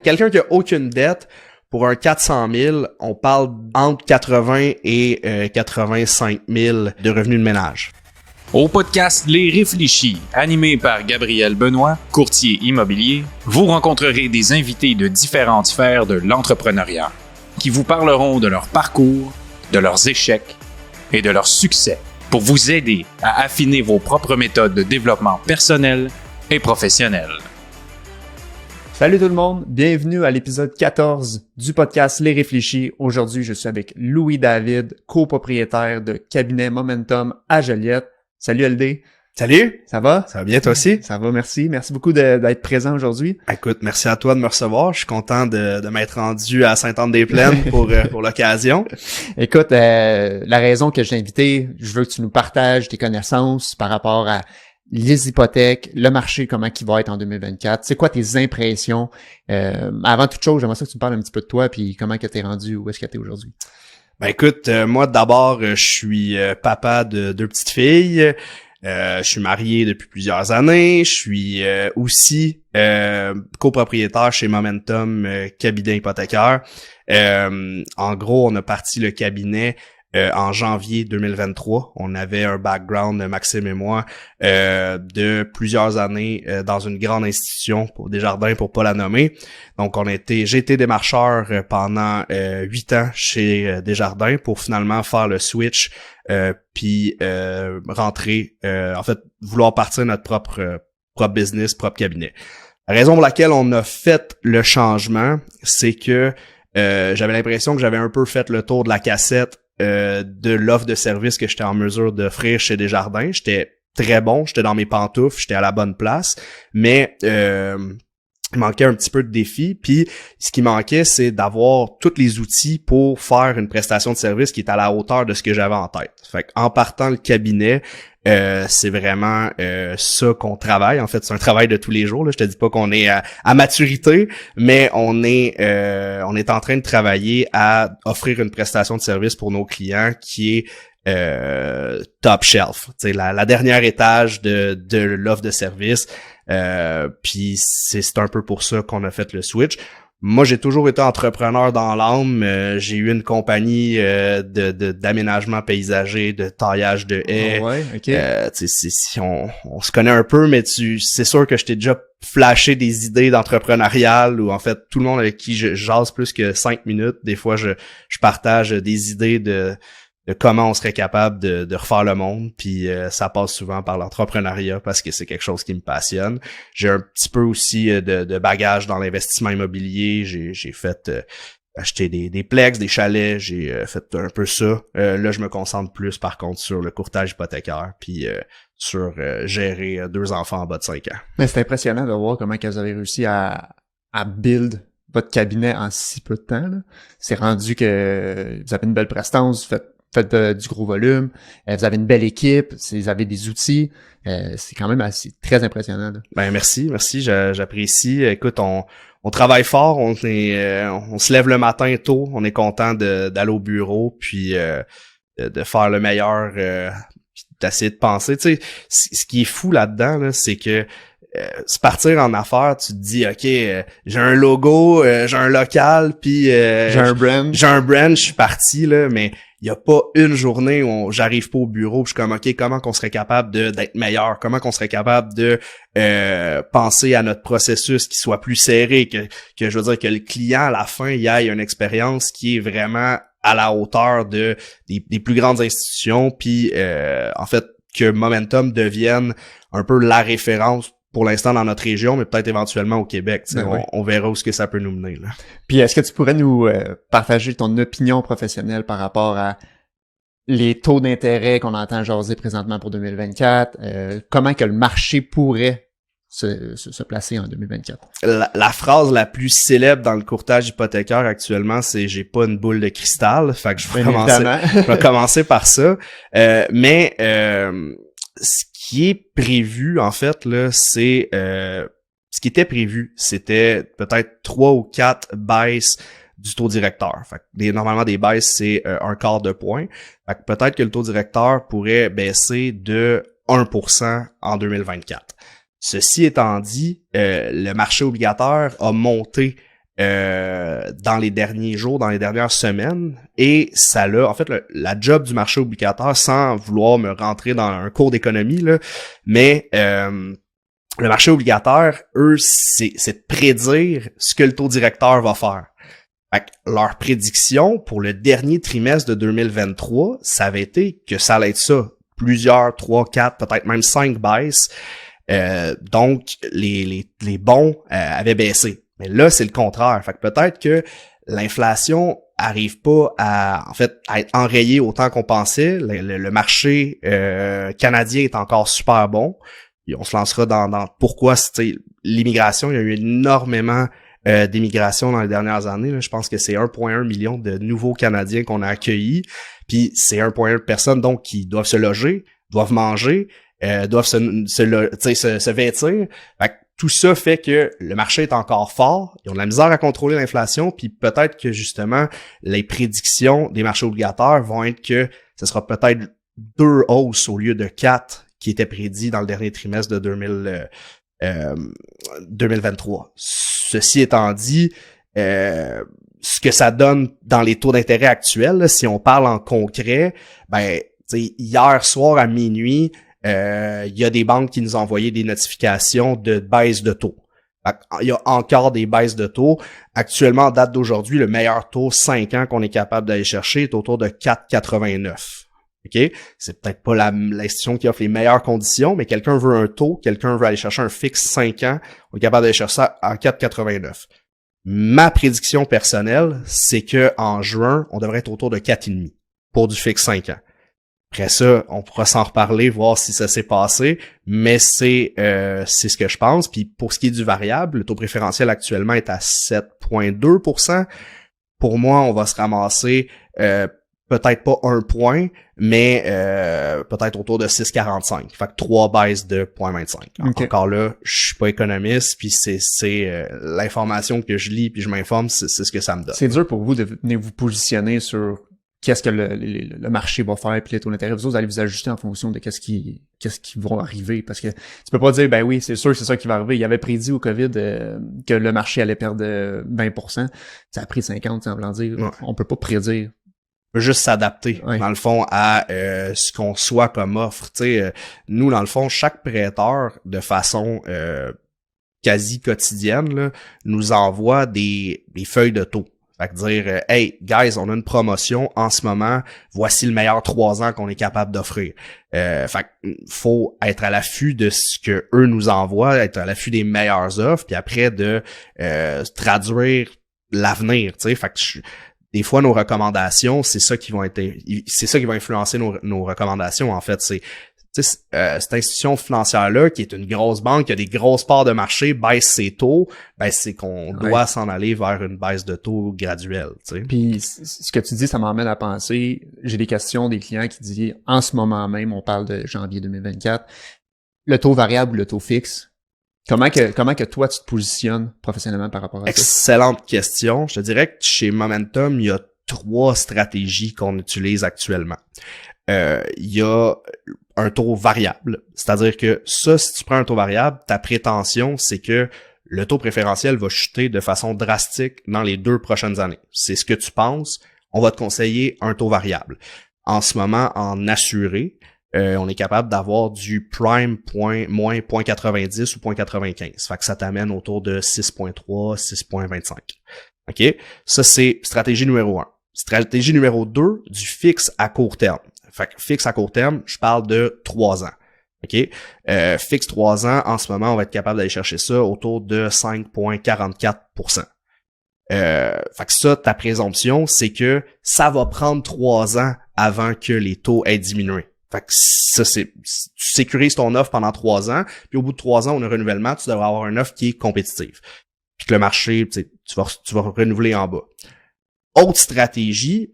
Quelqu'un qui a aucune dette, pour un 400 000, on parle entre 80 et 85 000 de revenus de ménage. Au podcast Les Réfléchis, animé par Gabriel Benoît, courtier immobilier, vous rencontrerez des invités de différentes sphères de l'entrepreneuriat qui vous parleront de leur parcours, de leurs échecs et de leurs succès pour vous aider à affiner vos propres méthodes de développement personnel et professionnel. Salut tout le monde, bienvenue à l'épisode 14 du podcast Les Réfléchis. Aujourd'hui, je suis avec Louis David, copropriétaire de cabinet Momentum à Joliette. Salut LD. Salut! Ça va? Ça va bien toi aussi? Ça va, merci. Merci beaucoup d'être présent aujourd'hui. Écoute, merci à toi de me recevoir. Je suis content de m'être rendu à Sainte-Anne-des-Plaines pour l'occasion. Écoute, la raison que je t'ai invité, je veux que tu nous partages tes connaissances par rapport à les hypothèques, le marché, comment il va être en 2024. C'est quoi tes impressions? Avant toute chose, j'aimerais ça que tu me parles un petit peu de toi puis comment que t'es rendu, où est-ce que t'es aujourd'hui? Ben écoute, moi d'abord, je suis papa de 2 petites filles. Je suis marié depuis plusieurs années. Je suis aussi copropriétaire chez Momentum cabinet hypothécaire. En gros, on a parti le cabinet en janvier 2023. On avait un background, Maxime et moi, de plusieurs années dans une grande institution pour Desjardins, pour pas la nommer. Donc, j'ai été démarcheur pendant 8 ans chez Desjardins pour finalement faire le switch puis rentrer, en fait, vouloir partir notre propre business, propre cabinet. La raison pour laquelle on a fait le changement, c'est que j'avais l'impression que j'avais un peu fait le tour de la cassette de l'offre de service que j'étais en mesure d'offrir chez Desjardins. J'étais très bon, j'étais dans mes pantoufles, j'étais à la bonne place, mais il manquait un petit peu de défi. Puis ce qui manquait, c'est d'avoir tous les outils pour faire une prestation de service qui est à la hauteur de ce que j'avais en tête. Fait qu'en partant le cabinet, c'est vraiment ça qu'on travaille. En fait, c'est un travail de tous les jours. Là. Je te dis pas qu'on est à maturité, mais on est en train de travailler à offrir une prestation de service pour nos clients qui est top shelf. Tu sais, la dernière étage de l'offre de service. Puis c'est un peu pour ça qu'on a fait le switch. Moi, j'ai toujours été entrepreneur dans l'âme. J'ai eu une compagnie d'aménagement paysager, de taillage de haies. Oh ouais, ok. Si on se connaît un peu, mais c'est sûr que je t'ai déjà flashé des idées d'entrepreneurial ou en fait tout le monde avec qui je jase plus que 5 minutes. Des fois, je partage des idées de comment on serait capable de refaire le monde, puis ça passe souvent par l'entrepreneuriat parce que c'est quelque chose qui me passionne. J'ai un petit peu aussi de bagage dans l'investissement immobilier. J'ai fait acheter des plex, des chalets, j'ai fait un peu ça. Là, je me concentre plus par contre sur le courtage hypothécaire, puis sur gérer 2 enfants en bas de 5 ans. Mais c'est impressionnant de voir comment vous avez réussi à build votre cabinet en si peu de temps. Là. C'est rendu que vous avez une belle prestance, vous faites du gros volume, vous avez une belle équipe, vous avez des outils, c'est quand même très impressionnant. Là. Ben merci, j'apprécie. Écoute, on travaille fort, on se lève le matin tôt, on est content d'aller au bureau, puis de faire le meilleur, puis d'essayer de penser. Tu sais, ce qui est fou là-dedans, là, c'est que se partir en affaires, tu te dis OK, j'ai un logo, j'ai un local, puis j'ai un brand, je suis parti là, mais il y a pas une journée où j'arrive pas au bureau, puis je suis comme OK, comment qu'on serait capable d'être meilleur, comment qu'on serait capable de penser à notre processus qui soit plus serré, que je veux dire que le client à la fin il ait une expérience qui est vraiment à la hauteur des plus grandes institutions, puis en fait que Momentum devienne un peu la référence pour l'instant dans notre région, mais peut-être éventuellement au Québec. Oui. On verra où ce que ça peut nous mener. Là. Puis est-ce que tu pourrais nous partager ton opinion professionnelle par rapport à les taux d'intérêt qu'on entend jaser présentement pour 2024? Comment que le marché pourrait se placer en 2024? La phrase la plus célèbre dans le courtage hypothécaire actuellement, c'est « j'ai pas une boule de cristal ». Fait que je vais commencer par ça. Mais ce qui est prévu, en fait, là, c'est ce qui était prévu, c'était peut-être 3 ou 4 baisses du taux directeur. Fait que normalement, des baisses, c'est 1/4 de point. Fait que peut-être que le taux directeur pourrait baisser de 1% en 2024. Ceci étant dit, le marché obligataire a monté dans les derniers jours, dans les dernières semaines, et ça l'a, en fait, la job du marché obligataire, sans vouloir me rentrer dans un cours d'économie, là, mais le marché obligataire, eux, c'est de prédire ce que le taux directeur va faire. Fait que leur prédiction pour le dernier trimestre de 2023, ça avait été que ça allait être ça. Plusieurs, 3, 4, peut-être même 5 baisses. Donc, les bons avaient baissé. Mais là, c'est le contraire. Fait que peut-être que l'inflation arrive pas à être enrayée autant qu'on pensait. Le marché canadien est encore super bon. Et on se lancera dans pourquoi l'immigration. Il y a eu énormément d'immigration dans les dernières années. Là. Je pense que c'est 1,1 million de nouveaux Canadiens qu'on a accueillis. Puis c'est 1,1 personnes donc qui doivent se loger, doivent manger, doivent se vêtir. Fait que tout ça fait que le marché est encore fort. Ils ont de la misère à contrôler l'inflation. Puis peut-être que justement les prédictions des marchés obligataires vont être que ce sera peut-être 2 hausses au lieu de 4 qui étaient prédits dans le dernier trimestre de 2023. Ceci étant dit, ce que ça donne dans les taux d'intérêt actuels, là, si on parle en concret, ben, hier soir à minuit, il y a des banques qui nous ont envoyé des notifications de baisse de taux. Il y a encore des baisses de taux. Actuellement, en date d'aujourd'hui, le meilleur taux 5 ans qu'on est capable d'aller chercher est autour de 4,89. OK? C'est peut-être pas l'institution qui offre les meilleures conditions, mais quelqu'un veut un taux, quelqu'un veut aller chercher un fixe 5 ans, on est capable d'aller chercher ça à 4,89. Ma prédiction personnelle, c'est que en juin, on devrait être autour de 4,5 pour du fixe 5 ans. Après ça, on pourra s'en reparler, voir si ça s'est passé, mais c'est ce que je pense. Puis pour ce qui est du variable, le taux préférentiel actuellement est à 7,2%. Pour moi, on va se ramasser peut-être pas 1 point, mais peut-être autour de 6,45. Fait que 3 baisses de 0,25. Okay. Encore là, je suis pas économiste, puis c'est l'information que je lis puis je m'informe, c'est ce que ça me donne. C'est dur pour vous de venir vous positionner sur qu'est-ce que le marché va faire puis les taux d'intérêt. Vous allez vous ajuster en fonction de qu'est-ce qui va arriver, parce que tu peux pas dire ben oui, c'est sûr c'est ça qui va arriver. Il avait prédit au Covid que le marché allait perdre 20%. Ça a pris 50, sans vouloir dire. Ouais. On peut pas prédire. On peut juste s'adapter, ouais, dans le fond, à ce qu'on soit comme offre. Nous, dans le fond, chaque prêteur, de façon quasi quotidienne, là, nous envoie des feuilles de taux. Fait que dire hey, guys, on a une promotion en ce moment, voici le meilleur 3 ans qu'on est capable d'offrir. Fait que faut être à l'affût de ce que eux nous envoient, être à l'affût des meilleures offres, puis après de traduire l'avenir, tu sais. Fait que des fois, nos recommandations, c'est ça qui va influencer nos recommandations, en fait. Cette institution financière-là, qui est une grosse banque, qui a des grosses parts de marché, baisse ses taux, ben c'est qu'on doit s'en aller vers une baisse de taux graduelle. T'sais. Puis ce que tu dis, ça m'emmène à penser, j'ai des questions des clients qui disent, en ce moment même, on parle de janvier 2024, le taux variable ou le taux fixe, comment que toi tu te positionnes professionnellement par rapport à ça? Excellente question. Je te dirais que chez Momentum, il y a 3 stratégies qu'on utilise actuellement. Il y a un taux variable. C'est-à-dire que ça, si tu prends un taux variable, ta prétention, c'est que le taux préférentiel va chuter de façon drastique dans les 2 prochaines années. C'est ce que tu penses. On va te conseiller un taux variable. En ce moment, en assuré, on est capable d'avoir du prime moins 0,90 ou 0,95. Fait que ça t'amène autour de 6,3, 6,25. OK? Ça, c'est stratégie numéro 1. Stratégie numéro 2, du fixe à court terme. Fait que fixe à court terme, je parle de 3 ans. OK? Fixe 3 ans, en ce moment, on va être capable d'aller chercher ça autour de 5,44%. Fait que ça, ta présomption, c'est que ça va prendre 3 ans avant que les taux aient diminué. Fait que ça, tu sécurises ton offre pendant 3 ans, puis au bout de 3 ans, on a un renouvellement, tu devrais avoir une offre qui est compétitive. Puis que le marché, tu vas renouveler en bas. Autre stratégie,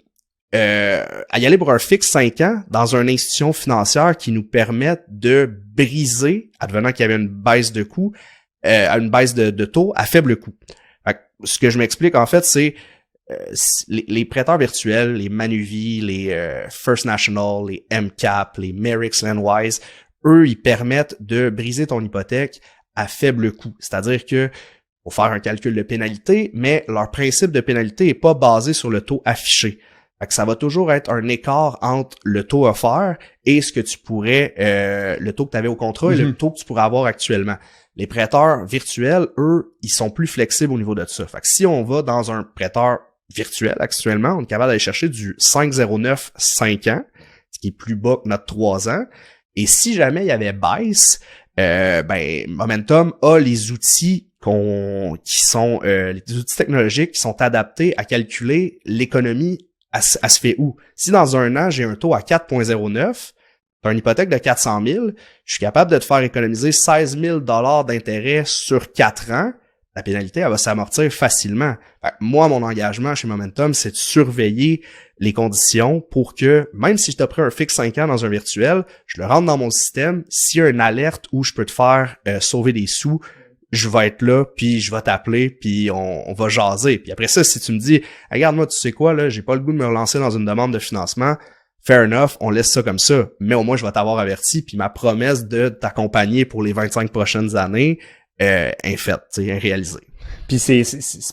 à y aller pour un fixe 5 ans dans une institution financière qui nous permette de briser, advenant qu'il y avait une baisse de coût, une baisse de taux à faible coût. Fait que, ce que je m'explique, en fait, c'est les prêteurs virtuels, les Manuvie, les First National, les MCAP, les Merix Landwise, eux, ils permettent de briser ton hypothèque à faible coût. C'est-à-dire que pour faire un calcul de pénalité, mais leur principe de pénalité est pas basé sur le taux affiché. Fait que ça va toujours être un écart entre le taux offert et ce que tu pourrais, le taux que tu avais au contrat et le taux que tu pourrais avoir actuellement. Les prêteurs virtuels, eux, ils sont plus flexibles au niveau de ça. Fait que si on va dans un prêteur virtuel actuellement, on est capable d'aller chercher du 5,09 5 ans, ce qui est plus bas que notre 3 ans. Et si jamais il y avait baisse, Momentum a les outils qui sont les outils technologiques qui sont adaptés à calculer l'économie à se fait où. Si dans un an, j'ai un taux à 4,09, t'as une hypothèque de 400 000, je suis capable de te faire économiser 16 000 $ d'intérêt sur 4 ans, la pénalité, elle va s'amortir facilement. Fait que moi, mon engagement chez Momentum, c'est de surveiller les conditions pour que, même si je t'ai pris un fixe 5 ans dans un virtuel, je le rentre dans mon système. S'il y a une alerte où je peux te faire sauver des sous, je vais être là, puis je vais t'appeler, puis on va jaser. Puis après ça, si tu me dis, regarde-moi, tu sais quoi, là, j'ai pas le goût de me relancer dans une demande de financement, fair enough, on laisse ça comme ça. Mais au moins, je vais t'avoir averti, puis ma promesse de t'accompagner pour les 25 prochaines années est faite, est réalisée. Puis c'est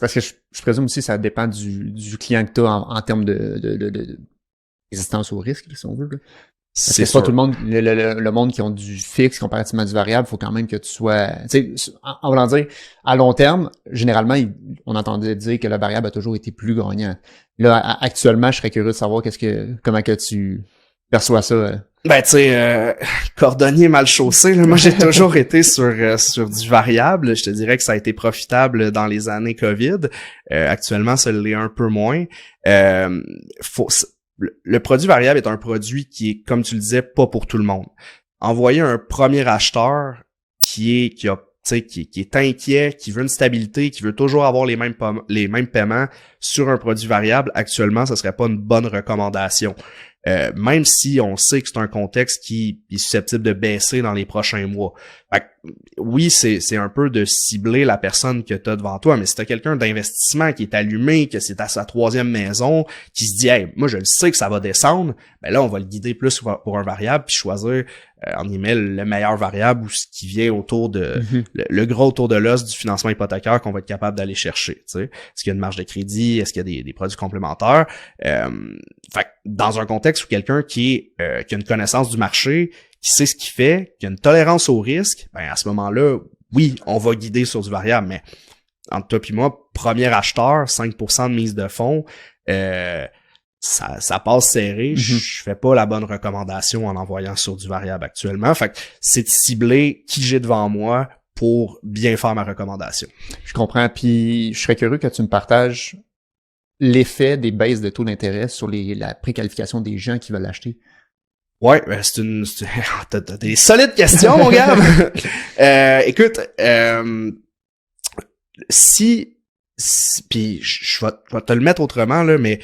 parce que je présume aussi que ça dépend du client que tu as en termes de résistance au risque, si on veut. Là. Parce que c'est pas tout le monde, le monde qui ont du fixe comparativement du variable, faut quand même que tu sois, tu sais, en voulant dire, à long terme, généralement, on entendait dire que le variable a toujours été plus gagnant. Là, actuellement, je serais curieux de savoir comment que tu perçois ça. Ben, tu sais, cordonnier mal chaussé, là, moi, j'ai toujours été sur du variable. Je te dirais que ça a été profitable dans les années COVID. Actuellement, ça l'est un peu moins. Le produit variable est un produit qui est, comme tu le disais, pas pour tout le monde. Envoyer un premier acheteur qui est inquiet, qui veut une stabilité, qui veut toujours avoir les mêmes paiements sur un produit variable, actuellement, ce serait pas une bonne recommandation. Même si on sait que c'est un contexte qui est susceptible de baisser dans les prochains mois. Fait que, oui, c'est un peu de cibler la personne que tu as devant toi, mais si tu as quelqu'un d'investissement qui est allumé, que c'est à sa 3e maison, qui se dit « Hey, moi je le sais que ça va descendre », ben là, on va le guider plus pour un variable, puis choisir, en guillemets, le meilleur variable ou ce qui vient autour de le gros autour de l'os du financement hypothécaire qu'on va être capable d'aller chercher. Tu sais. Est-ce qu'il y a une marge de crédit? Est-ce qu'il y a des produits complémentaires? Fait que dans un contexte où quelqu'un qui a une connaissance du marché, qui sait ce qu'il fait, qui a une tolérance au risque, ben à ce moment-là, oui, on va guider sur du variable, mais entre toi et moi, premier acheteur, 5% de mise de fonds, ça passe serré. Je fais pas la bonne recommandation en envoyant sur du variable actuellement. Fait que c'est de cibler qui j'ai devant moi pour bien faire ma recommandation. Je comprends, puis je serais curieux que tu me partages l'effet des baisses de taux d'intérêt sur la préqualification des gens qui veulent l'acheter. Ouais, ben t'as des solides questions, mon gars. Écoute, puis je vais te le mettre autrement là, mais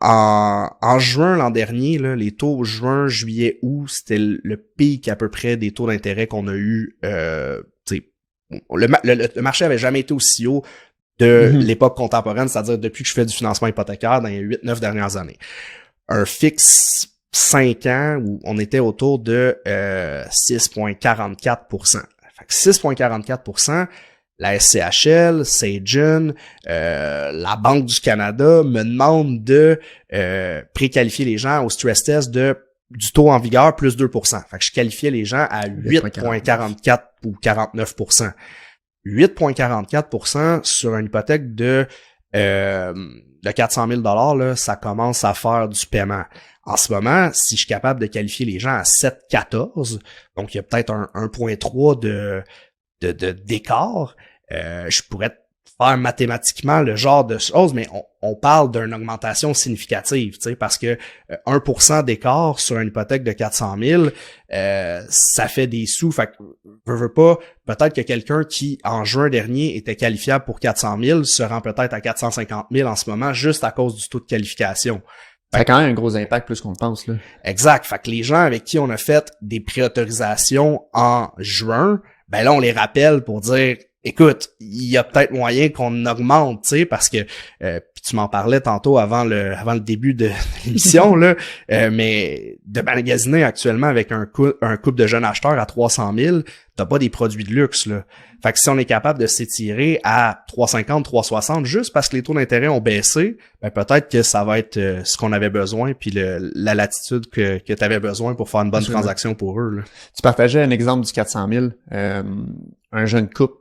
en juin l'an dernier, là, les taux juin, juillet, août, c'était le pic à peu près des taux d'intérêt qu'on a eu. Le marché avait jamais été aussi haut de l'époque contemporaine, c'est-à-dire depuis que je fais du financement hypothécaire dans les 8-9 dernières années. Un fixe 5 ans où on était autour de 6,44%. Fait que 6,44%, la SCHL, Sagen, la Banque du Canada me demandent de préqualifier les gens au stress test du taux en vigueur plus 2%. Fait que je qualifiais les gens à 8,44 ou 49%. 8,44% sur une hypothèque de 400 000 $, là, ça commence à faire du paiement. En ce moment, si je suis capable de qualifier les gens à 7,14, donc il y a peut-être un 1,3 d'écart, je pourrais faire mathématiquement le genre de choses, mais on parle d'une augmentation significative, tu sais, parce que 1% d'écart sur une hypothèque de 400 000, ça fait des sous. Fait que, veux pas, peut-être que quelqu'un qui, en juin dernier, était qualifiable pour 400 000 se rend peut-être à 450 000 en ce moment, juste à cause du taux de qualification. Ça a quand même un gros impact plus qu'on le pense, là. Exact. Fait que les gens avec qui on a fait des préautorisations en juin, ben là, on les rappelle pour dire, écoute, il y a peut-être moyen qu'on augmente, tu sais, parce que puis tu m'en parlais tantôt avant le début de l'émission là, mais de magasiner actuellement avec un couple de jeunes acheteurs à 300 000, t'as pas des produits de luxe là. Fait que si on est capable de s'étirer à 350, 360 juste parce que les taux d'intérêt ont baissé, ben peut-être que ça va être ce qu'on avait besoin puis la latitude que tu avais besoin pour faire une bonne transaction pour eux là. Tu partageais un exemple du 400 000. Un jeune couple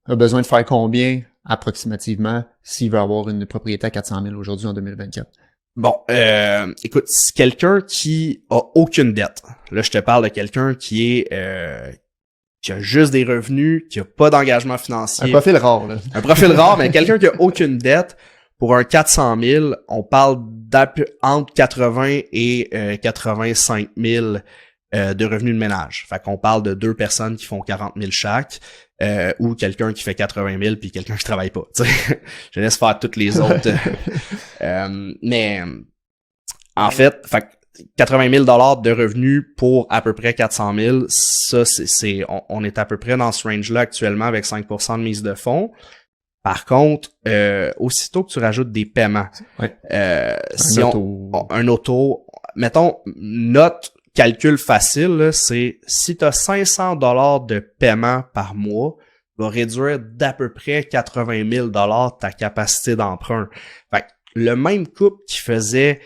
a besoin de faire combien approximativement s'il veut avoir une propriété à 400 000 aujourd'hui en 2024? Bon, écoute, c'est quelqu'un qui a aucune dette. Là, je te parle de quelqu'un qui a juste des revenus, qui a pas d'engagement financier. Un profil rare, là. Un profil rare, mais quelqu'un qui a aucune dette. Pour un 400 000, on parle entre 80 et 85 000 de revenus de ménage. Fait qu'on parle de 2 personnes qui font 40 000 chaque, ou quelqu'un qui fait 80 000 puis quelqu'un qui travaille pas. T'sais. Je laisse faire toutes les autres. Mais en fait, 80 000 $ de revenus pour à peu près 400 000, ça on est à peu près dans ce range-là actuellement avec 5% de mise de fonds. Par contre, aussitôt que tu rajoutes des paiements, si un auto, mettons, notre calcul facile, là, c'est si tu as 500 $ de paiement par mois, va réduire d'à peu près 80 000 $ ta capacité d'emprunt. Fait que le même couple qui faisait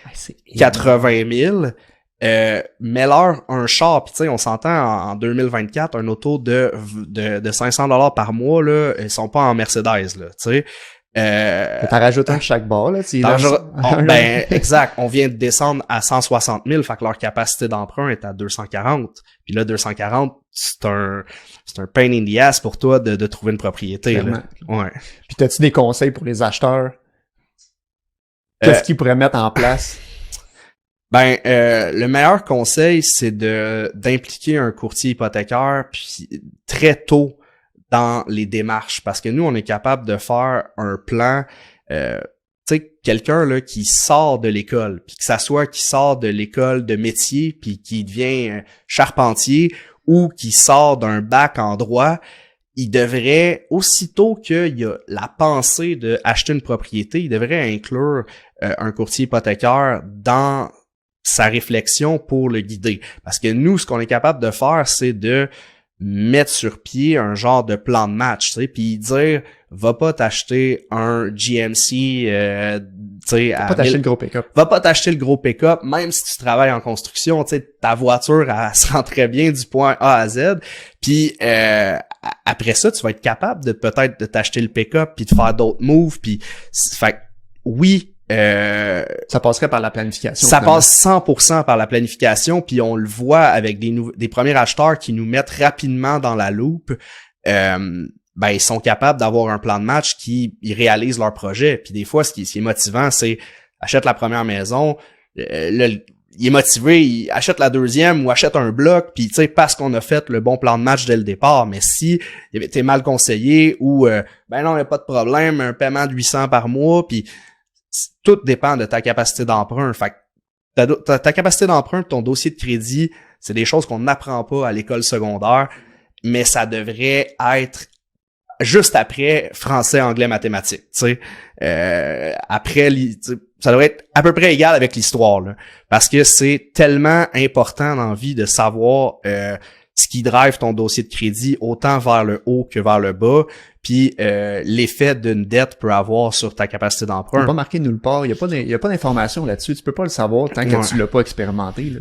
80 000, mets-leur un char, puis tu sais, on s'entend en 2024, un auto de 500 $ par mois, là, ils sont pas en Mercedes, là, tu sais. T'en rajoutes un chaque bord, là. Ben, exact. On vient de descendre à 160 000, fait que leur capacité d'emprunt est à 240. Puis là, 240, c'est un pain in the ass pour toi de trouver une propriété, là. Ouais. Puis t'as-tu des conseils pour les acheteurs? Qu'est-ce qu'ils pourraient mettre en place? Ben, le meilleur conseil, c'est d'impliquer un courtier hypothécaire puis très tôt dans les démarches, parce que nous, on est capable de faire un plan, tu sais, quelqu'un là qui sort de l'école, puis que ça soit qui sort de l'école de métier, puis qui devient charpentier, ou qui sort d'un bac en droit, il devrait, aussitôt qu'il y a la pensée de acheter une propriété, il devrait inclure un courtier hypothécaire dans sa réflexion pour le guider. Parce que nous, ce qu'on est capable de faire, c'est de mettre sur pied un genre de plan de match, tu sais, puis dire va pas t'acheter un GMC, tu sais, va pas t'acheter le gros pick-up. Va pas t'acheter le gros pick-up, même si tu travailles en construction, tu sais, ta voiture elle se rend très bien du point A à Z. Puis après ça, tu vas être capable de peut-être de t'acheter le pick-up puis de faire d'autres moves, puis fait oui. Ça passerait par la planification. Ça passe 100% par la planification, puis on le voit avec des premiers acheteurs qui nous mettent rapidement dans la loupe. Ben ils sont capables d'avoir un plan de match qui ils réalisent leur projet. Puis des fois, ce qui est motivant, c'est achète la première maison, il est motivé, il achète la deuxième ou achète un bloc, puis tu sais parce qu'on a fait le bon plan de match dès le départ. Mais si il avait été mal conseillé ou ben non, il n'y a pas de problème, un paiement de 800 par mois, puis tout dépend de ta capacité d'emprunt. Fait que ta capacité d'emprunt, ton dossier de crédit, c'est des choses qu'on n'apprend pas à l'école secondaire, mais ça devrait être juste après français, anglais, mathématiques. Tu sais, après, ça devrait être à peu près égal avec l'histoire, là, parce que c'est tellement important dans la vie de savoir ce qui drive ton dossier de crédit autant vers le haut que vers le bas, puis l'effet d'une dette peut avoir sur ta capacité d'emprunt. C'est pas marqué nulle part, il y a pas d'information là-dessus, tu peux pas le savoir tant que tu l'as pas expérimenté, là.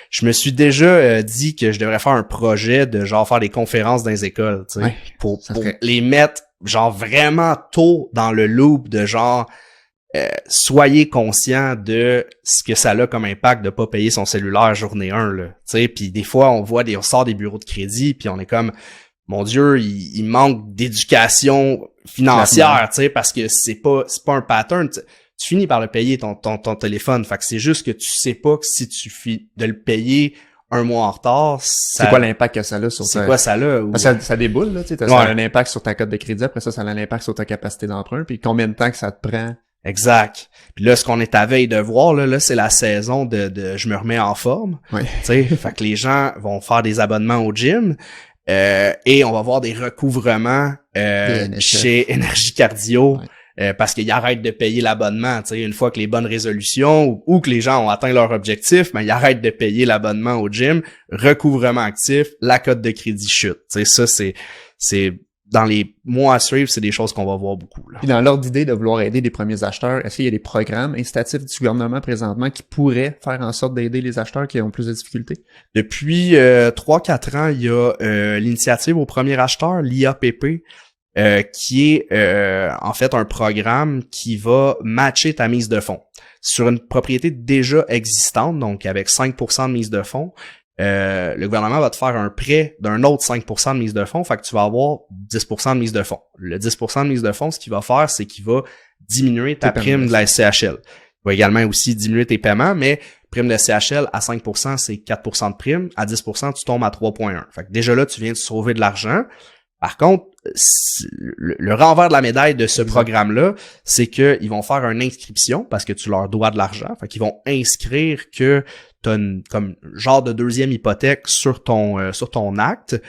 Je me suis déjà dit que je devrais faire un projet de genre faire des conférences dans les écoles, tu sais, pour les mettre genre vraiment tôt dans le loop de genre soyez conscient de ce que ça a comme impact de pas payer son cellulaire journée 1 là, tu sais, puis des fois on sort des bureaux de crédit puis on est comme mon Dieu, il manque d'éducation financière, tu sais, parce que c'est pas un pattern, tu finis par le payer ton téléphone, fait que c'est juste que tu sais pas que si tu finis de le payer un mois en retard, c'est quoi l'impact que ça a sur c'est quoi ça là ou... ça déboule là, tu sais, ça a un impact sur ta cote de crédit, après ça a un impact sur ta capacité d'emprunt, puis combien de temps que ça te prend. Exact. Puis là, ce qu'on est à veille de voir, là, c'est la saison de je me remets en forme. Oui. Tu sais, fait que les gens vont faire des abonnements au gym. Et on va voir des recouvrements chez Énergie Cardio. Parce qu'ils arrêtent de payer l'abonnement, tu sais, une fois que les bonnes résolutions ou que les gens ont atteint leur objectif, ben ils arrêtent de payer l'abonnement au gym, recouvrement actif, la cote de crédit chute. Tu sais, ça c'est dans les mois à suivre, c'est des choses qu'on va voir beaucoup là. Puis dans l'ordre d'idée de vouloir aider les premiers acheteurs, est-ce qu'il y a des programmes incitatifs du gouvernement présentement qui pourraient faire en sorte d'aider les acheteurs qui ont plus de difficultés? Depuis 3-4 ans, il y a l'initiative au premier acheteur, l'IAPP. Qui est en fait un programme qui va matcher ta mise de fonds sur une propriété déjà existante, donc avec 5% de mise de fonds. Le gouvernement va te faire un prêt d'un autre 5% de mise de fonds, fait que tu vas avoir 10% de mise de fonds. Le 10% de mise de fonds, ce qu'il va faire, c'est qu'il va diminuer ta prime de la SCHL. Il va également aussi diminuer tes paiements, mais prime de SCHL à 5%, c'est 4% de prime. À 10%, tu tombes à 3,1. Fait que déjà là, tu viens de sauver de l'argent. Par contre, le renvers de la médaille de ce programme-là, c'est qu'ils vont faire une inscription parce que tu leur dois de l'argent. Fait qu'ils vont inscrire que tu as comme genre de deuxième hypothèque sur ton acte.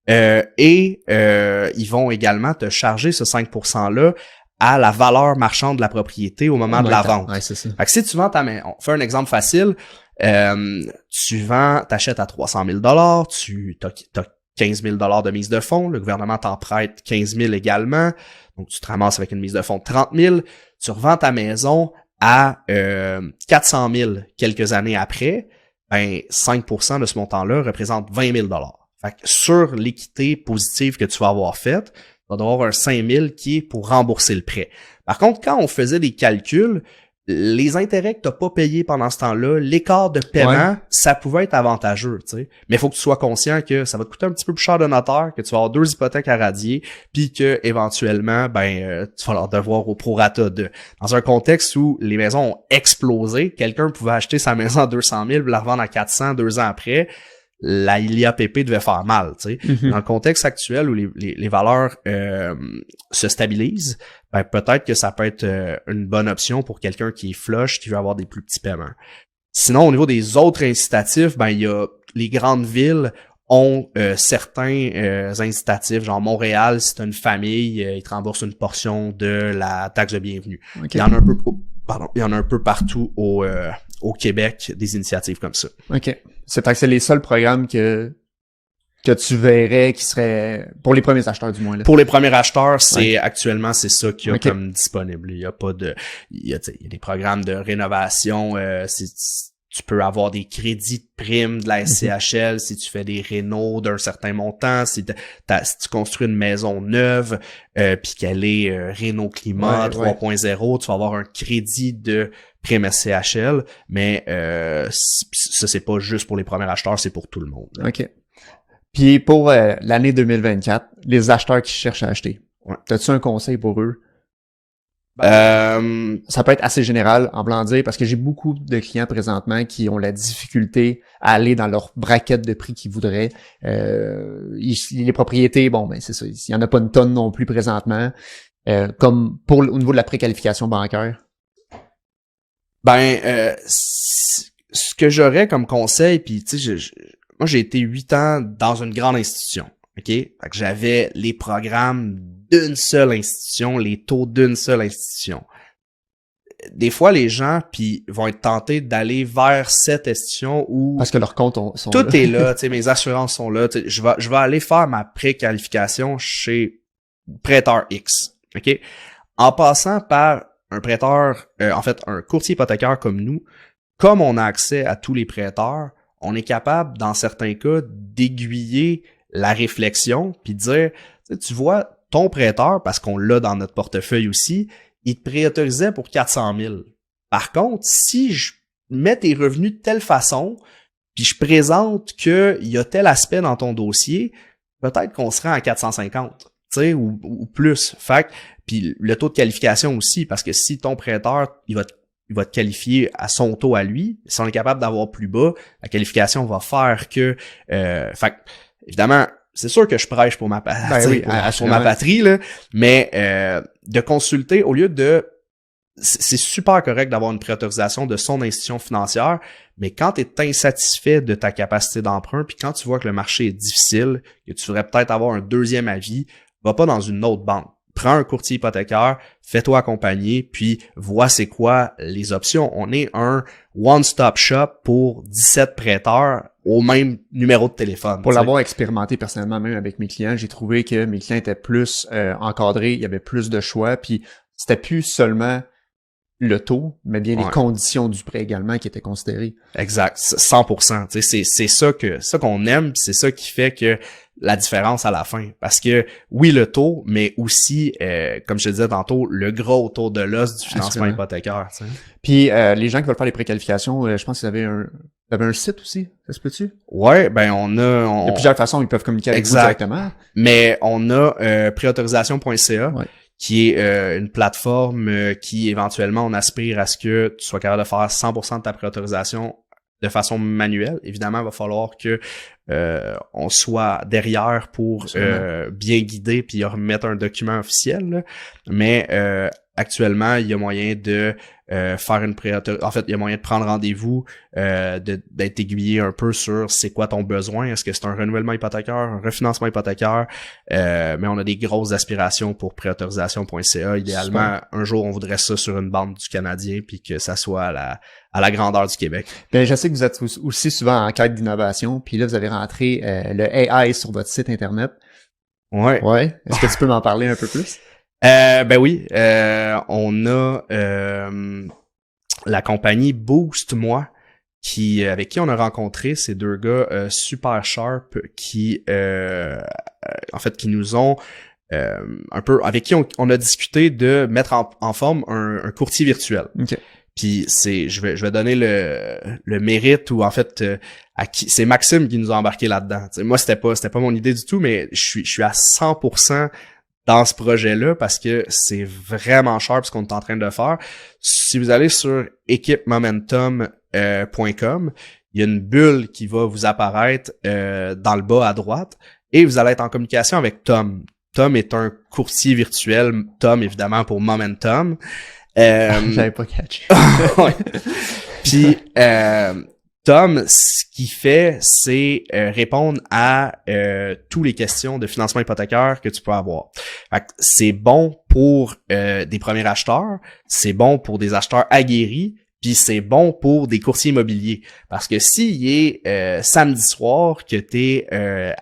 Et ils vont également te charger ce 5%-là à la valeur marchande de la propriété au moment de la vente. Ouais, c'est ça. Fait que si tu vends ta maison, on fait un exemple facile, t'achètes à 300 000 t'as 15 000 de mise de fonds, le gouvernement t'en prête 15 000 également, donc tu te ramasses avec une mise de fonds de 30 000, tu revends ta maison à 400 000 quelques années après, ben 5% de ce montant-là représente 20 000 Fait que sur l'équité positive que tu vas avoir faite, tu vas avoir un 5 000 qui est pour rembourser le prêt. Par contre, quand on faisait des calculs, les intérêts que t'as pas payés pendant ce temps-là, l'écart de paiement, ça pouvait être avantageux, tu sais. Mais il faut que tu sois conscient que ça va te coûter un petit peu plus cher de notaire, que tu vas avoir 2 hypothèques à radier, puis que éventuellement, tu vas leur devoir au prorata de. Dans un contexte où les maisons ont explosé, quelqu'un pouvait acheter sa maison à 200 000, la revendre à 400 2 ans après. La IAPP devait faire mal, tu sais. Mm-hmm. Dans le contexte actuel où les valeurs se stabilisent, ben peut-être que ça peut être une bonne option pour quelqu'un qui est flush, qui veut avoir des plus petits paiements. Sinon, au niveau des autres incitatifs, ben il y a les grandes villes ont certains incitatifs, genre Montréal, si t'as une famille, ils te remboursent une portion de la taxe de bienvenue. Okay. Il y en a un peu partout au Québec, des initiatives comme ça. OK. C'est les seuls programmes que tu verrais qui seraient pour les premiers acheteurs du moins là. Pour les premiers acheteurs, actuellement c'est ça qu'il y a comme disponible. Il y a pas de il y a des programmes de rénovation, tu peux avoir des crédits de primes de la SCHL si tu fais des rénaux d'un certain montant, si tu construis une maison neuve puis qu'elle est réno climat 3.0, tu vas avoir un crédit de prime SCHL, mais ça c'est pas juste pour les premiers acheteurs, c'est pour tout le monde. Là. OK. Puis pour l'année 2024, les acheteurs qui cherchent à acheter, as-tu un conseil pour eux? Ça peut être assez général en blanc dire parce que j'ai beaucoup de clients présentement qui ont la difficulté à aller dans leur braquette de prix qu'ils voudraient. Les propriétés, bon ben c'est ça, il y en a pas une tonne non plus présentement. Comme au niveau de la préqualification bancaire. Ce que j'aurais comme conseil, puis tu sais, moi j'ai été 8 ans dans une grande institution, ok? Fait que j'avais les programmes d'une seule institution, les taux d'une seule institution. Des fois, les gens vont être tentés d'aller vers cette institution où parce que leurs comptes sont tout là. est là, tu sais, mes assurances sont là. Je vais aller faire ma préqualification chez prêteur X, ok? En passant par un prêteur, en fait, un courtier hypothécaire comme nous, comme on a accès à tous les prêteurs, on est capable, dans certains cas, d'aiguiller la réflexion puis de dire, tu vois, ton prêteur, parce qu'on l'a dans notre portefeuille aussi, il te préautorisait pour 400 000. Par contre, si je mets tes revenus de telle façon, puis je présente qu'il y a tel aspect dans ton dossier, peut-être qu'on se rend à 450, tu sais, ou plus. Fait que, puis le taux de qualification aussi, parce que si ton prêteur, il va te qualifier à son taux à lui, si on est capable d'avoir plus bas, la qualification va faire que... fait que, évidemment, c'est sûr que je prêche pour ma patrie, pour ma patrie là, mais de consulter au lieu de c'est super correct d'avoir une préautorisation de son institution financière, mais quand tu es insatisfait de ta capacité d'emprunt, puis quand tu vois que le marché est difficile, que tu devrais peut-être avoir un deuxième avis, va pas dans une autre banque. Prends un courtier hypothécaire, fais-toi accompagner, puis vois c'est quoi les options. On est un one-stop shop pour 17 prêteurs au même numéro de téléphone. Pour l'avoir expérimenté personnellement, même avec mes clients, j'ai trouvé que mes clients étaient plus encadrés, il y avait plus de choix, puis c'était plus seulement le taux, mais bien les conditions du prêt également qui étaient considérées. Exact, 100%. Tu sais, c'est ça qu'on aime, c'est ça qui fait que la différence à la fin. Parce que oui, le taux, mais aussi, comme je te disais tantôt, le gros taux de l'os du financement hypothécaire. Tu sais. Puis les gens qui veulent faire les préqualifications, je pense qu'ils avaient un site aussi, ça se peut-tu? Ouais, ben il y a plusieurs façons, ils peuvent communiquer avec vous directement. Mais on a préautorisation.ca. Ouais. Qui est une plateforme qui, éventuellement, on aspire à ce que tu sois capable de faire 100% de ta préautorisation de façon manuelle. Évidemment, il va falloir que on soit derrière pour bien guider puis remettre un document officiel. Là. Mais actuellement, il y a moyen de faire une préautorisation. En fait, il y a moyen de prendre rendez-vous, d'être aiguillé un peu sur c'est quoi ton besoin. Est-ce que c'est un renouvellement hypothécaire, un refinancement hypothécaire? Mais on a des grosses aspirations pour préautorisation.ca. Idéalement, un jour, on voudrait ça sur une bande du Canadien puis que ça soit à la grandeur du Québec. Bien, je sais que vous êtes aussi souvent en quête d'innovation, puis là, vous avez rentré le AI sur votre site Internet. Ouais. Ouais. Est-ce que tu peux m'en parler un peu plus? Ben oui, on a la compagnie Boost Moi avec qui on a rencontré ces deux gars super sharp qui en fait qui nous ont un peu avec qui on a discuté de mettre en forme un courtier virtuel. Okay. Puis je vais donner le mérite ou en fait c'est Maxime qui nous a embarqué là-dedans. T'sais, moi c'était pas mon idée du tout, mais je suis à 100% dans ce projet-là parce que c'est vraiment sharp ce qu'on est en train de faire. Si vous allez sur equipemomentum.com, il y a une bulle qui va vous apparaître dans le bas à droite et vous allez être en communication avec Tom. Tom est un courtier virtuel, Tom évidemment pour Momentum. J'avais pas catché. Ouais. Puis Tom, ce qu'il fait, c'est répondre à toutes les questions de financement hypothécaire que tu peux avoir. Fait que c'est bon pour des premiers acheteurs, c'est bon pour des acheteurs aguerris, puis c'est bon pour des courtiers immobiliers. Parce que s'il est samedi soir, que t'es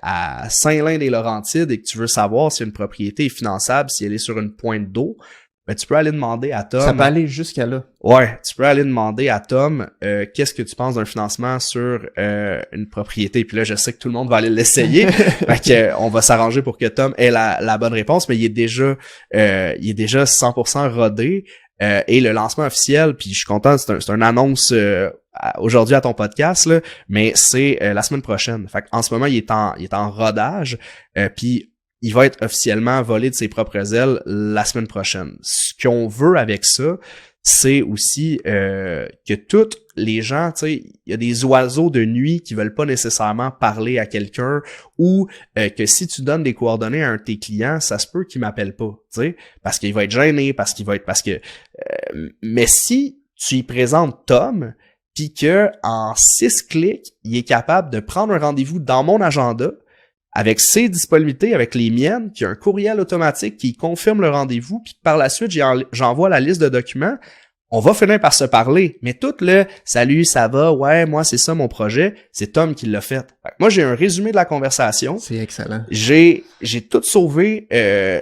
à Saint-Lin-des-Laurentides et que tu veux savoir si une propriété est finançable, si elle est sur une pointe d'eau, ben, tu peux aller demander à Tom. Ça peut aller jusqu'à là. Ouais, tu peux aller demander à Tom qu'est-ce que tu penses d'un financement sur une propriété. Puis là, je sais que tout le monde va aller l'essayer. Fait que on va s'arranger pour que Tom ait la bonne réponse, mais il est déjà 100% rodé. Et le lancement officiel, puis je suis content, c'est une annonce aujourd'hui à ton podcast, là, mais c'est la semaine prochaine. Fait qu'en ce moment, il est en rodage, puis il va être officiellement volé de ses propres ailes la semaine prochaine. Ce qu'on veut avec ça, c'est aussi que toutes les gens, tu sais, il y a des oiseaux de nuit qui veulent pas nécessairement parler à quelqu'un ou que si tu donnes des coordonnées à un de tes clients, ça se peut qu'il m'appelle pas, tu sais, parce qu'il va être gêné, mais si tu y présentes Tom, puis que en 6 clics, il est capable de prendre un rendez-vous dans mon agenda, avec ses disponibilités, avec les miennes, qui a un courriel automatique qui confirme le rendez-vous, puis par la suite, j'envoie la liste de documents, on va finir par se parler. Mais tout le « Salut, ça va? Ouais, moi, c'est ça mon projet », c'est Tom qui l'a fait. Moi, j'ai un résumé de la conversation. C'est excellent. J'ai tout sauvé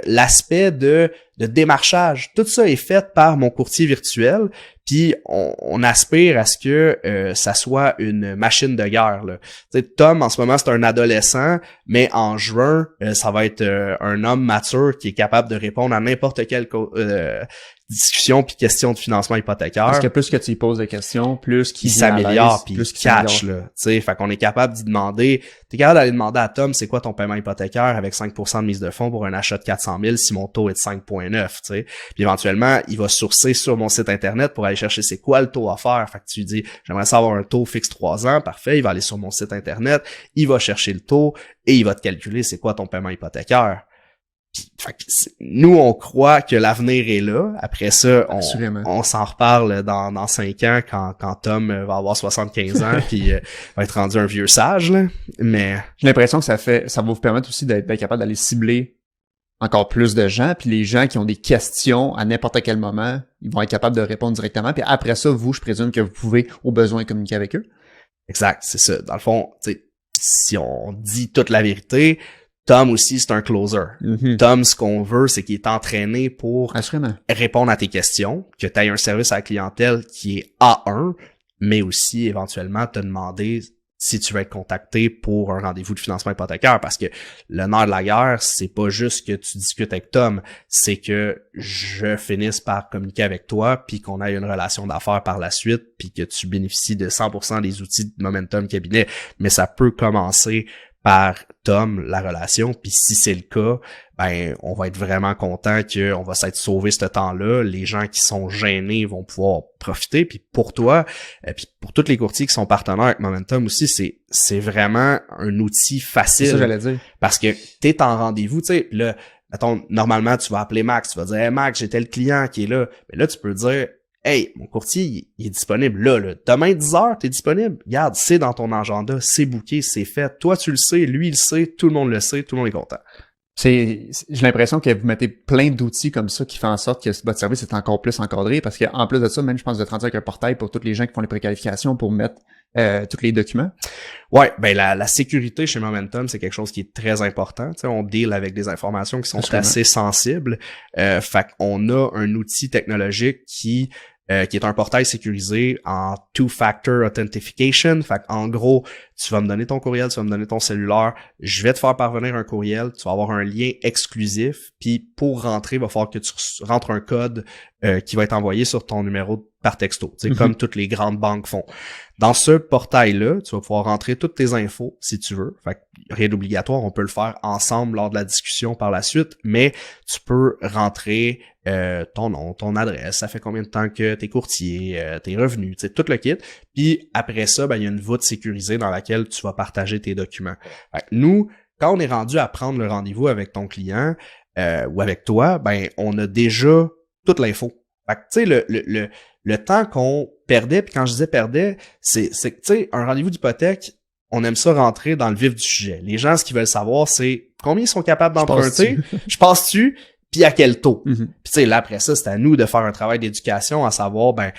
l'aspect de démarchage. Tout ça est fait par mon courtier virtuel. Puis on aspire à ce que ça soit une machine de guerre. Là. Tu sais, Tom, en ce moment, c'est un adolescent, mais en juin, ça va être un homme mature qui est capable de répondre à n'importe quelle discussion puis question de financement hypothécaire. Parce que plus que tu y poses des questions, plus qu'il s'améliore puis il catch là, tu sais, fait qu'on est capable d'y demander, t'es capable d'aller demander à Tom c'est quoi ton paiement hypothécaire avec 5% de mise de fonds pour un achat de 400 000 si mon taux est de 5,9, tu sais. Puis éventuellement, il va sourcer sur mon site internet pour aller chercher c'est quoi le taux à faire. Fait que tu lui dis j'aimerais savoir un taux fixe 3 ans, parfait, il va aller sur mon site internet, il va chercher le taux et il va te calculer c'est quoi ton paiement hypothécaire. Fait que nous, on croit que l'avenir est là. Après ça, on s'en reparle dans 5 ans quand Tom va avoir 75 ans puis va être rendu un vieux sage, là. Mais j'ai l'impression que ça va vous permettre aussi d'être capable d'aller cibler encore plus de gens, puis les gens qui ont des questions à n'importe quel moment, ils vont être capables de répondre directement. Puis après ça, vous, je présume que vous pouvez au besoin communiquer avec eux. Exact, c'est ça. Dans le fond, tu sais, si on dit toute la vérité, Tom aussi, c'est un closer. Mm-hmm. Tom, ce qu'on veut, c'est qu'il est entraîné pour Assurément répondre à tes questions, que tu aies un service à la clientèle qui est A1, mais aussi éventuellement te demander si tu veux être contacté pour un rendez-vous de financement hypothécaire, parce que le nerf de la guerre, c'est pas juste que tu discutes avec Tom, c'est que je finisse par communiquer avec toi, puis qu'on ait une relation d'affaires par la suite, puis que tu bénéficies de 100% des outils de Momentum Cabinet. Mais ça peut commencer par Tom, la relation, puis si c'est le cas, ben on va être vraiment content qu'on va s'être sauvé ce temps-là. Les gens qui sont gênés vont pouvoir profiter, puis pour toi, puis pour tous les courtiers qui sont partenaires avec Momentum aussi, c'est vraiment un outil facile. C'est ça, j'allais dire. Parce que t'es en rendez-vous, tu sais, là, mettons, normalement, tu vas appeler Max, tu vas dire, hey, Max, j'ai tel client qui est là. Mais là, tu peux dire, hey, mon courtier, il est disponible là. Demain, 10h, t'es disponible. Regarde, c'est dans ton agenda, c'est booké, c'est fait. Toi, tu le sais, lui, il le sait, tout le monde le sait, tout le monde est content. J'ai l'impression que vous mettez plein d'outils comme ça qui font en sorte que votre service est encore plus encadré, parce qu'en plus de ça, même, je pense, de te rendre avec un portail pour tous les gens qui font les préqualifications pour mettre tous les documents. Ouais, ben la sécurité chez Momentum, c'est quelque chose qui est très important. Tu sais, on deal avec des informations qui sont assez sensibles. Fait qu'on a un outil technologique qui est un portail sécurisé en two-factor authentication. Fait en gros, tu vas me donner ton courriel, tu vas me donner ton cellulaire, je vais te faire parvenir un courriel, tu vas avoir un lien exclusif, puis pour rentrer, il va falloir que tu rentres un code qui va être envoyé sur ton numéro par texto, tu sais, comme toutes les grandes banques font. Dans ce portail-là, tu vas pouvoir rentrer toutes tes infos si tu veux. Fait que rien d'obligatoire, on peut le faire ensemble lors de la discussion par la suite, mais tu peux rentrer ton nom, ton adresse, ça fait combien de temps que t'es courtier, tes revenus, tu sais, tout le kit. Puis après ça, ben il y a une voûte sécurisée dans laquelle tu vas partager tes documents. Fait que nous, quand on est rendu à prendre le rendez-vous avec ton client ou avec toi, ben on a déjà toute l'info. Fait que tu sais, le temps qu'on perdait, puis quand je disais perdait, c'est que tu sais, un rendez-vous d'hypothèque, on aime ça rentrer dans le vif du sujet. Les gens, ce qu'ils veulent savoir, c'est combien ils sont capables d'emprunter, je passe-tu, puis à quel taux. Puis tu sais, là, après ça, c'est à nous de faire un travail d'éducation, à savoir, ben,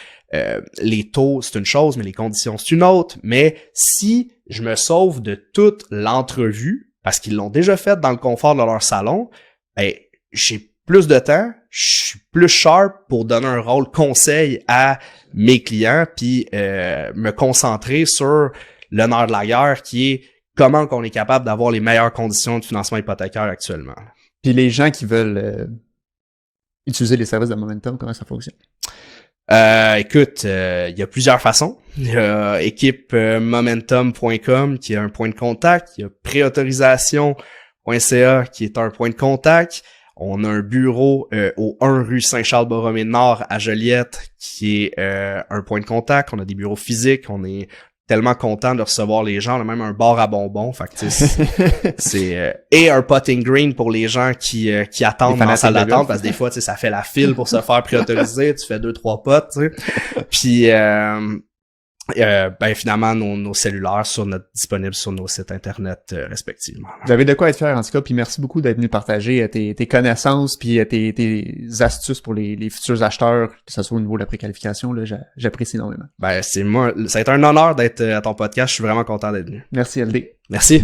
les taux, c'est une chose, mais les conditions, c'est une autre. Mais si je me sauve de toute l'entrevue, parce qu'ils l'ont déjà fait dans le confort de leur salon, ben, j'ai plus de temps, je suis plus sharp pour donner un rôle conseil à mes clients, puis me concentrer sur le nerf de la guerre qui est comment qu'on est capable d'avoir les meilleures conditions de financement hypothécaire actuellement. Puis les gens qui veulent utiliser les services de Momentum, comment ça fonctionne? Écoute, il y a plusieurs façons. Il y a équipe momentum.com qui est un point de contact. Il y a préautorisation.ca qui est un point de contact. On a un bureau au 1 rue Saint-Charles-Borromée-Nord à Joliette qui est un point de contact. On a des bureaux physiques. On est tellement content de recevoir les gens. On a même un bar à bonbons. Fait que c'est et un potting green pour les gens qui attendent dans la salle d'attente, parce que des fois, tu sais, ça fait la file pour se faire préautoriser. Tu fais 2-3 potes, tu sais. Puis ben finalement nos cellulaires disponibles sur nos sites internet respectivement. Vous avez de quoi être fiers en tout cas, puis merci beaucoup d'être venu partager tes connaissances puis tes astuces pour les futurs acheteurs, que ce soit au niveau de la préqualification, là, j'apprécie énormément. Ben c'est moi, ça a été un honneur d'être à ton podcast, je suis vraiment content d'être venu. Merci LD. Merci.